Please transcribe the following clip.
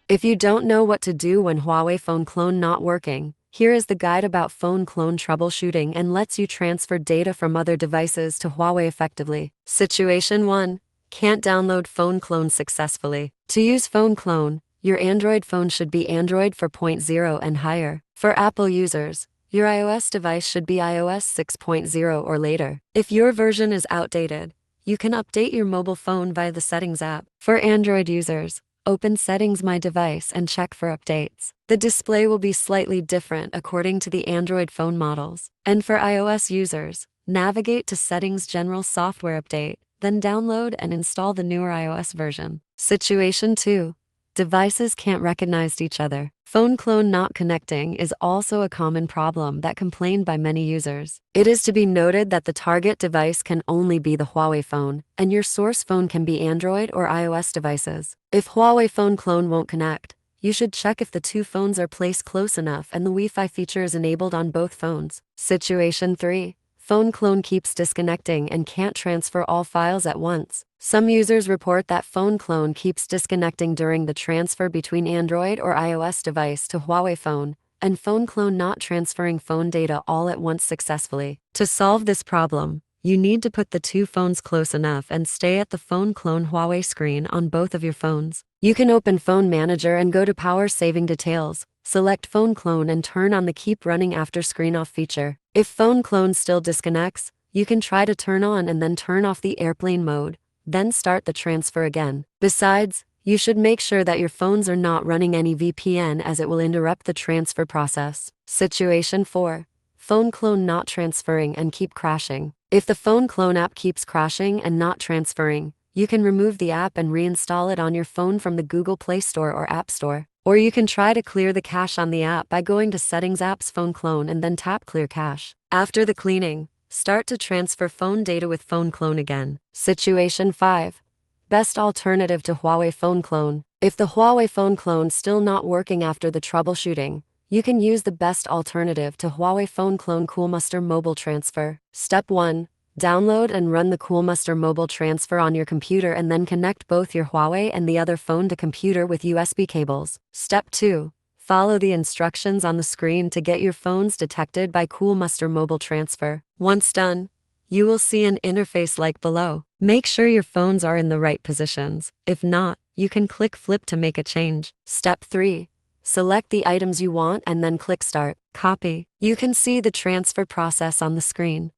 If you don't know what to do when Huawei Phone Clone not working, here is the guide about phone clone troubleshooting and lets you transfer data from other devices to Huawei effectively. Situation 1. Can't download phone clone successfully. To use phone clone, your Android phone should be Android 4.0 and higher. For Apple users, your iOS device should be iOS 6.0 or later. If your version is outdated, you can update your mobile phone via the Settings app. For Android users, open Settings My Device and check for updates. The display will be slightly different according to the Android phone models. And for iOS users, navigate to Settings General Software Update, then download and install the newer iOS version. Situation 2. Devices can't recognize each other. Phone clone not connecting is also a common problem that complained by many users. It is to be noted that the target device can only be the Huawei phone, and your source phone can be Android or iOS devices. If Huawei Phone Clone won't connect, you should check if the two phones are placed close enough and the Wi-Fi feature is enabled on both phones. Situation 3. Phone clone keeps disconnecting and can't transfer all files at once. Some users report that phone clone keeps disconnecting during the transfer between Android or iOS device to Huawei phone, and phone clone not transferring phone data all at once successfully. To solve this problem, you need to put the two phones close enough and stay at the phone clone Huawei screen on both of your phones. You can open Phone Manager and go to Power Saving Details, select Phone Clone and turn on the Keep Running After Screen Off feature. If phone clone still disconnects, you can try to turn on and then turn off the airplane mode, then start the transfer again. Besides, you should make sure that your phones are not running any VPN as it will interrupt the transfer process. Situation 4. Phone clone not transferring and keep crashing. If the phone clone app keeps crashing and not transferring, you can remove the app and reinstall it on your phone from the Google Play Store or App Store. Or you can try to clear the cache on the app by going to Settings Apps Phone Clone and then tap Clear Cache. After the cleaning, start to transfer phone data with Phone Clone again. Situation 5. Best alternative to Huawei Phone Clone. If the Huawei Phone Clone still not working after the troubleshooting, you can use the best alternative to Huawei Phone Clone Coolmuster Mobile Transfer. Step 1. Download and run the Coolmuster Mobile Transfer on your computer and then connect both your Huawei and the other phone to computer with USB cables. Step 2. Follow the instructions on the screen to get your phones detected by Coolmuster Mobile Transfer. Once done, you will see an interface like below. Make sure your phones are in the right positions. If not, you can click Flip to make a change. Step 3. Select the items you want and then click Start. Copy. You can see the transfer process on the screen.